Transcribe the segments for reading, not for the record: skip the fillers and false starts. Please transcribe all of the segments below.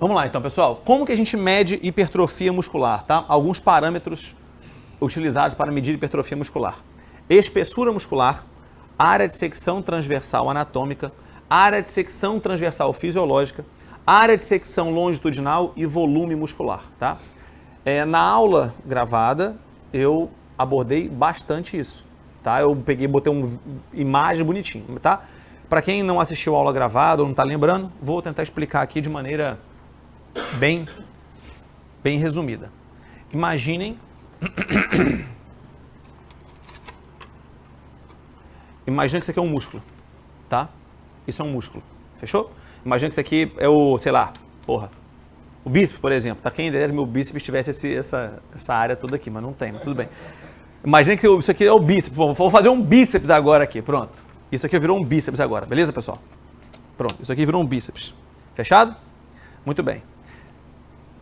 Vamos lá então, pessoal. Como que a gente mede hipertrofia muscular, tá? Alguns parâmetros utilizados para medir hipertrofia muscular. Espessura muscular, área de secção transversal anatômica, área de secção transversal fisiológica, área de secção longitudinal e volume muscular, tá? Na aula gravada, eu abordei bastante isso, tá? Eu botei uma imagem bonitinha, tá? Para quem não assistiu a aula gravada ou não está lembrando, vou tentar explicar aqui de maneira bem resumida. Imaginem que isso aqui é um músculo, tá? Isso é um músculo, fechou? Imagina que isso aqui é o, sei lá, o bíceps, por exemplo. Tá? Quem dera que meu bíceps tivesse essa área toda aqui, mas não tem, mas tudo bem. Imagina que isso aqui é o bíceps. Vou fazer um bíceps agora aqui, pronto. Isso aqui virou um bíceps agora, beleza, pessoal? Pronto, isso aqui virou um bíceps. Fechado? Muito bem.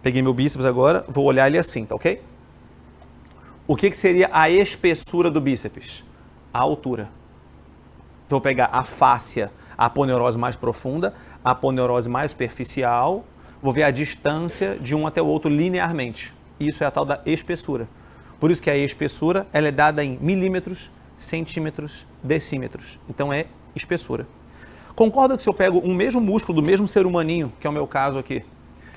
Peguei meu bíceps agora, vou olhar ele assim, tá ok? O que seria a espessura do bíceps? A altura. Vou pegar a fáscia, a aponeurose mais profunda, a aponeurose mais superficial, vou ver a distância de um até o outro linearmente. Isso é a tal da espessura. Por isso que a espessura ela é dada em milímetros, centímetros, decímetros. Então é espessura. Concorda que se eu pego um mesmo músculo do mesmo ser humaninho, que é o meu caso aqui,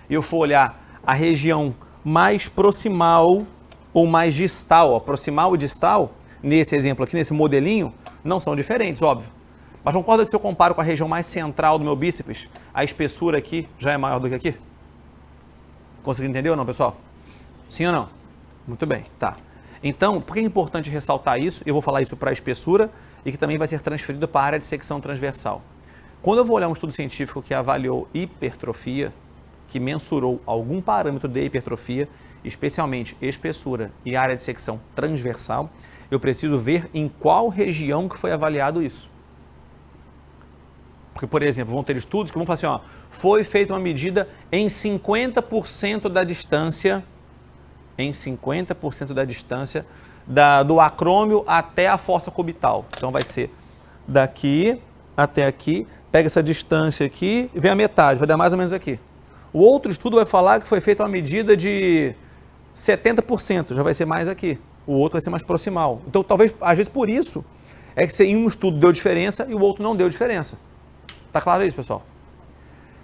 e eu for olhar a região mais proximal ou mais distal, ó, proximal e distal, nesse exemplo aqui, nesse modelinho, não são diferentes, óbvio. Mas concorda que se eu comparo com a região mais central do meu bíceps, a espessura aqui já é maior do que aqui? Conseguiu entender ou não, pessoal? Sim ou não? Muito bem, tá. Então, por que é importante ressaltar isso? Eu vou falar isso para a espessura e que também vai ser transferido para a área de secção transversal. Quando eu vou olhar um estudo científico que avaliou hipertrofia, que mensurou algum parâmetro de hipertrofia, especialmente espessura e área de secção transversal, eu preciso ver em qual região que foi avaliado isso. Porque, por exemplo, vão ter estudos que vão falar assim, ó, foi feita uma medida em 50% da distância, do acrômio até a fossa cubital. Então vai ser daqui até aqui, pega essa distância aqui e vem a metade, vai dar mais ou menos aqui. O outro estudo vai falar que foi feita uma medida de 70%, já vai ser mais aqui. O outro vai ser mais proximal. Então, talvez, às vezes, por isso, é que em um estudo deu diferença e o outro não deu diferença. Tá claro isso, pessoal?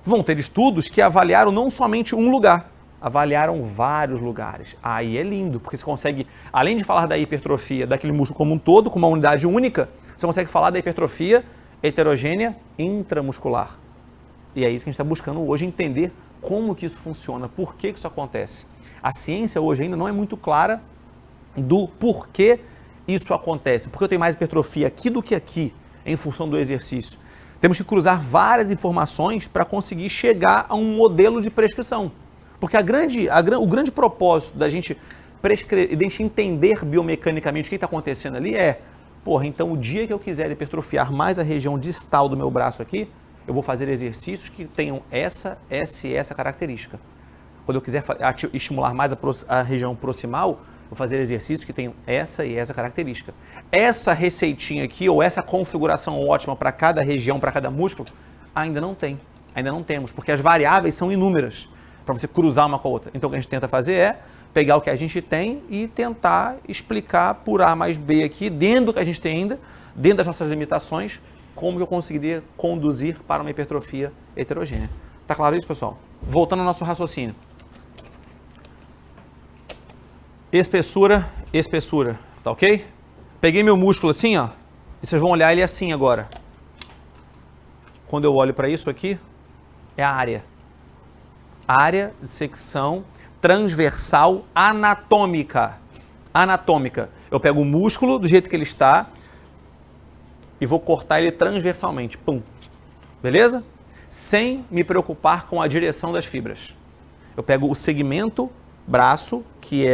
Vão ter estudos que avaliaram não somente um lugar, avaliaram vários lugares. Aí é lindo, porque você consegue, além de falar da hipertrofia daquele músculo como um todo, com uma unidade única, você consegue falar da hipertrofia heterogênea intramuscular. E é isso que a gente está buscando hoje, entender como que isso funciona, por que isso acontece. A ciência hoje ainda não é muito clara do porquê isso acontece. Porque eu tenho mais hipertrofia aqui do que aqui, em função do exercício. Temos que cruzar várias informações para conseguir chegar a um modelo de prescrição. Porque o grande propósito da gente entender biomecanicamente o que está acontecendo ali é, então o dia que eu quiser hipertrofiar mais a região distal do meu braço aqui, eu vou fazer exercícios que tenham essa característica. Quando eu quiser estimular mais a região proximal, vou fazer exercícios que tenham essa e essa característica. Essa receitinha aqui, ou essa configuração ótima para cada região, para cada músculo, ainda não temos, porque as variáveis são inúmeras para você cruzar uma com a outra. Então o que a gente tenta fazer é pegar o que a gente tem e tentar explicar por A mais B aqui, dentro do que a gente tem ainda, dentro das nossas limitações, como eu conseguiria conduzir para uma hipertrofia heterogênea. Tá claro isso, pessoal? Voltando ao nosso raciocínio. Espessura, tá ok? Peguei meu músculo assim, ó, e vocês vão olhar ele assim agora. Quando eu olho para isso aqui, é a área. Área de secção transversal anatômica. Eu pego o músculo do jeito que ele está e vou cortar ele transversalmente. Pum. Beleza? Sem me preocupar com a direção das fibras. Eu pego o segmento braço, que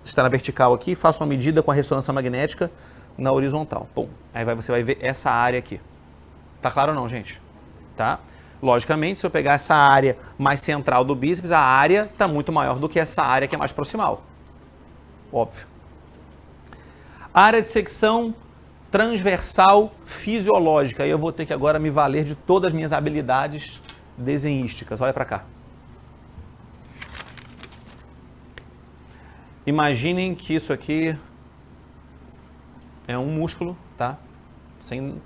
está na vertical aqui, faço uma medida com a ressonância magnética na horizontal. Pum. Aí você vai ver essa área aqui. Tá claro ou não, gente? Tá? Logicamente, se eu pegar essa área mais central do bíceps, a área está muito maior do que essa área que é mais proximal. Óbvio. Área de secção transversal fisiológica. Aí eu vou ter que agora me valer de todas as minhas habilidades desenhísticas. Olha para cá. Imaginem que isso aqui é um músculo, tá? Sem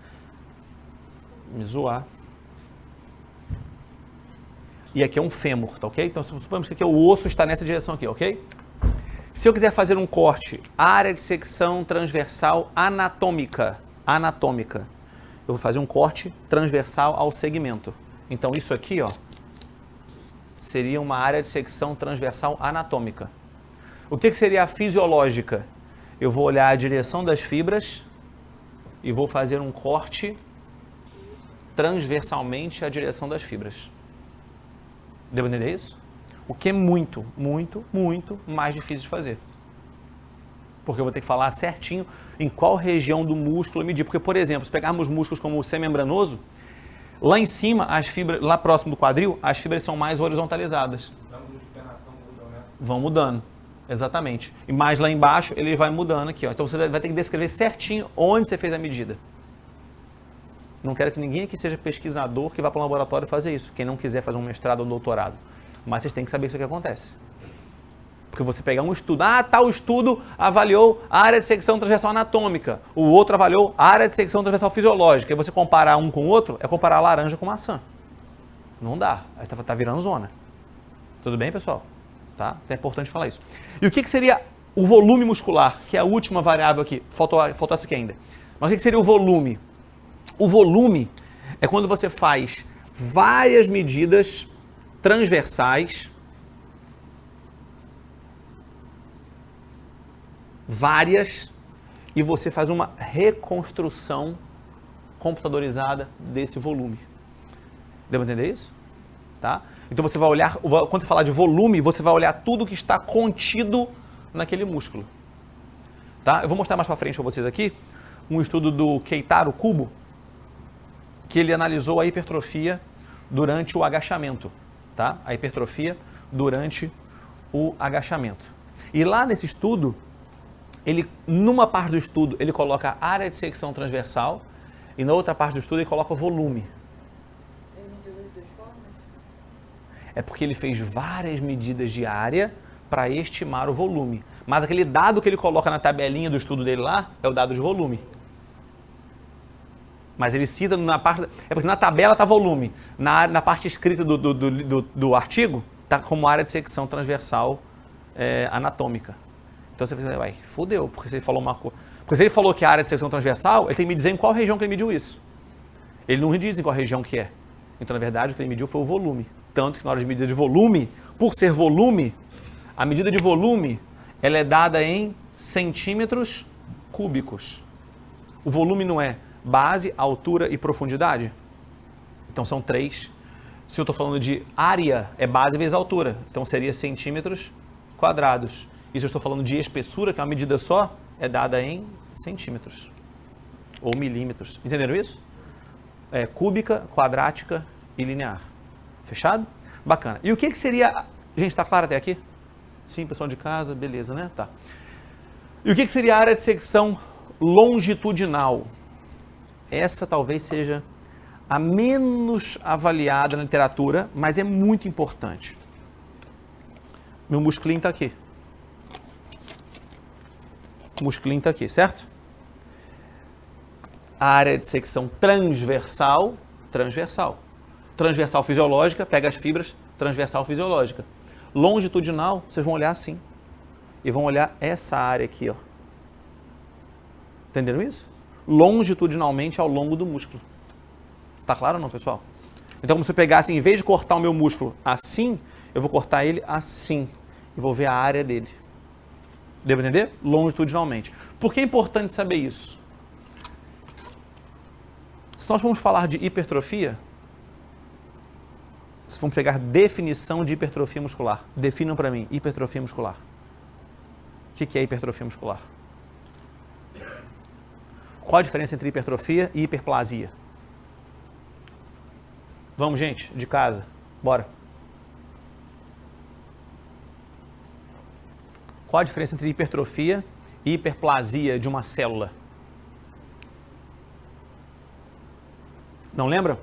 me zoar. E aqui é um fêmur, tá ok? Então, suponhamos que aqui o osso está nessa direção aqui, ok? Se eu quiser fazer um corte, área de secção transversal anatômica, eu vou fazer um corte transversal ao segmento. Então, isso aqui, ó, seria uma área de secção transversal anatômica. O que seria a fisiológica? Eu vou olhar a direção das fibras e vou fazer um corte transversalmente à direção das fibras. Deu para entender isso? O que é muito, muito, muito mais difícil de fazer. Porque eu vou ter que falar certinho em qual região do músculo eu medir. Porque, por exemplo, se pegarmos músculos como o semembranoso, lá em cima, as fibras, lá próximo do quadril, as fibras são mais horizontalizadas. Vão mudando, exatamente. E mais lá embaixo, ele vai mudando aqui, ó. Então você vai ter que descrever certinho onde você fez a medida. Não quero que ninguém aqui seja pesquisador que vá para um laboratório fazer isso. Quem não quiser fazer um mestrado ou um doutorado. Mas vocês têm que saber isso que acontece. Porque você pegar um estudo, tal estudo avaliou a área de secção transversal anatômica, o outro avaliou a área de secção transversal fisiológica, e você comparar um com o outro, é comparar a laranja com maçã. Não dá, aí tá virando zona. Tudo bem, pessoal? Tá? Então é importante falar isso. E o que seria o volume muscular, que é a última variável aqui? Faltou essa aqui ainda. Mas o que seria o volume? O volume é quando você faz várias medidas transversais, e você faz uma reconstrução computadorizada desse volume. Deu para entender isso? Tá? Então você vai olhar, quando você falar de volume, você vai olhar tudo que está contido naquele músculo. Tá? Eu vou mostrar mais para frente para vocês aqui um estudo do Keitaro Kubo, que ele analisou a hipertrofia durante o agachamento. Tá? A hipertrofia durante o agachamento. E lá nesse estudo, numa parte do estudo, ele coloca a área de secção transversal e na outra parte do estudo ele coloca o volume. Ele mediu das duas formas? É porque ele fez várias medidas de área para estimar o volume. Mas aquele dado que ele coloca na tabelinha do estudo dele lá é o dado de volume. Mas ele cita na parte... É porque na tabela está volume. Na parte escrita do artigo, está como área de secção transversal anatômica. Então você pensa, vai, fodeu, porque se ele falou uma coisa... Porque se ele falou que a área de secção transversal, ele tem que me dizer em qual região que ele mediu isso. Ele não diz em qual região que é. Então, na verdade, o que ele mediu foi o volume. Tanto que na hora de medida de volume, por ser volume, a medida de volume, ela é dada em centímetros cúbicos. O volume não é base, altura e profundidade? Então são 3. Se eu estou falando de área, é base vezes altura. Então seria centímetros quadrados. E se eu estou falando de espessura, que é uma medida só, é dada em centímetros. Ou milímetros. Entenderam isso? Cúbica, quadrática e linear. Fechado? Bacana. E o que seria... Gente, está claro até aqui? Sim, pessoal de casa, beleza, né? Tá. E o que seria a área de secção longitudinal? Essa talvez seja a menos avaliada na literatura, mas é muito importante. Meu musculinho está aqui. O musculinho está aqui, certo? A área de secção transversal. Transversal fisiológica, pega as fibras, transversal fisiológica. Longitudinal, vocês vão olhar assim. E vão olhar essa área aqui, ó. Entenderam isso? Longitudinalmente ao longo do músculo. Tá claro ou não, pessoal? Então, como se eu pegasse, em vez de cortar o meu músculo assim, eu vou cortar ele assim. E vou ver a área dele. Deu para entender? Longitudinalmente. Por que é importante saber isso? Se nós formos falar de hipertrofia, se vamos pegar definição de hipertrofia muscular, definam para mim, hipertrofia muscular. O que é hipertrofia muscular? Qual a diferença entre hipertrofia e hiperplasia? Vamos, gente, de casa. Bora. Qual a diferença entre hipertrofia e hiperplasia de uma célula? Não lembra?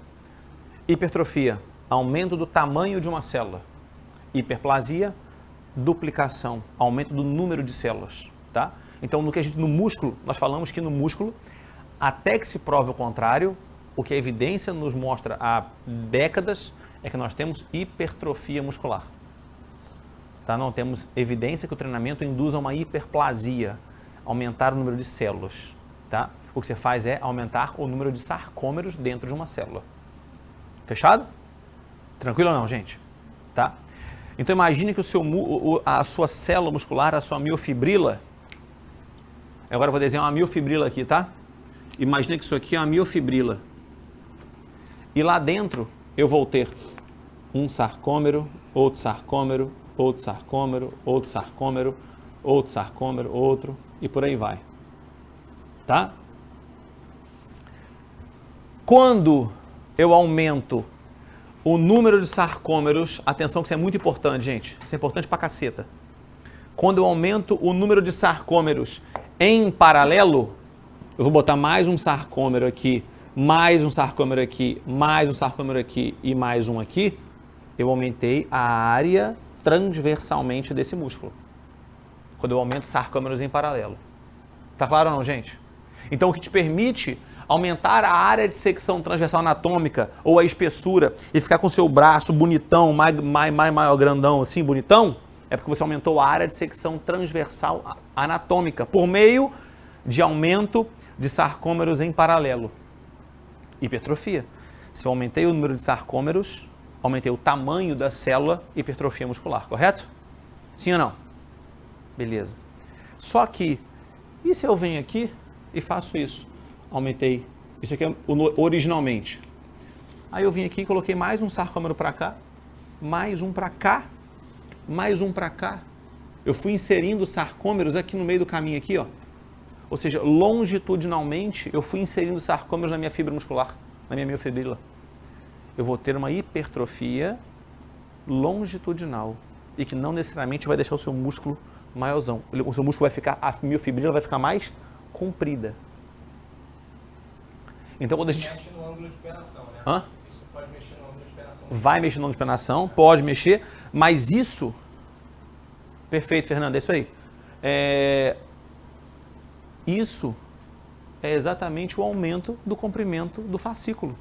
Hipertrofia, aumento do tamanho de uma célula. Hiperplasia, duplicação, aumento do número de células, tá? Então, no músculo, nós falamos que no músculo, até que se prove o contrário, o que a evidência nos mostra há décadas é que nós temos hipertrofia muscular. Tá? Não temos evidência que o treinamento induza uma hiperplasia, aumentar o número de células. Tá? O que você faz é aumentar o número de sarcômeros dentro de uma célula. Fechado? Tranquilo ou não, gente? Tá? Então imagine que a sua célula muscular, a sua miofibrila, agora eu vou desenhar uma miofibrila aqui, tá? Imagina que isso aqui é uma miofibrila. E lá dentro eu vou ter um sarcômero, outro sarcômero, outro sarcômero, outro sarcômero, outro sarcômero, outro e por aí vai. Tá? Quando eu aumento o número de sarcômeros, atenção que isso é muito importante, gente. Isso é importante pra caceta. Quando eu aumento o número de sarcômeros em paralelo, eu vou botar mais um sarcômero aqui, mais um sarcômero aqui, mais um sarcômero aqui e mais um aqui, eu aumentei a área transversalmente desse músculo. Quando eu aumento sarcômeros em paralelo. Tá claro ou não, gente? Então, o que te permite aumentar a área de secção transversal anatômica ou a espessura e ficar com o seu braço bonitão, maior grandão assim, bonitão, é porque você aumentou a área de secção transversal anatômica por meio de aumento de sarcômeros em paralelo. Hipertrofia. Se eu aumentei o número de sarcômeros, aumentei o tamanho da célula, hipertrofia muscular, correto? Sim ou não? Beleza. Só que, e se eu venho aqui e faço isso? Aumentei, isso aqui é originalmente. Aí eu vim aqui e coloquei mais um sarcômero para cá, mais um para cá, mais um para cá. Eu fui inserindo sarcômeros aqui no meio do caminho aqui, ó. Ou seja, longitudinalmente, eu fui inserindo sarcômeros na minha fibra muscular, na minha miofibrila. Eu vou ter uma hipertrofia longitudinal e que não necessariamente vai deixar o seu músculo maiorzão. O seu músculo vai ficar, a miofibrila vai ficar mais comprida. Então, quando a gente mexe no ângulo de penação, né? Hã? Isso pode mexer no ângulo de penação. Vai mexer no ângulo de penação, pode mexer, mas isso... Perfeito, Fernando, é isso aí. Isso é exatamente o aumento do comprimento do fascículo.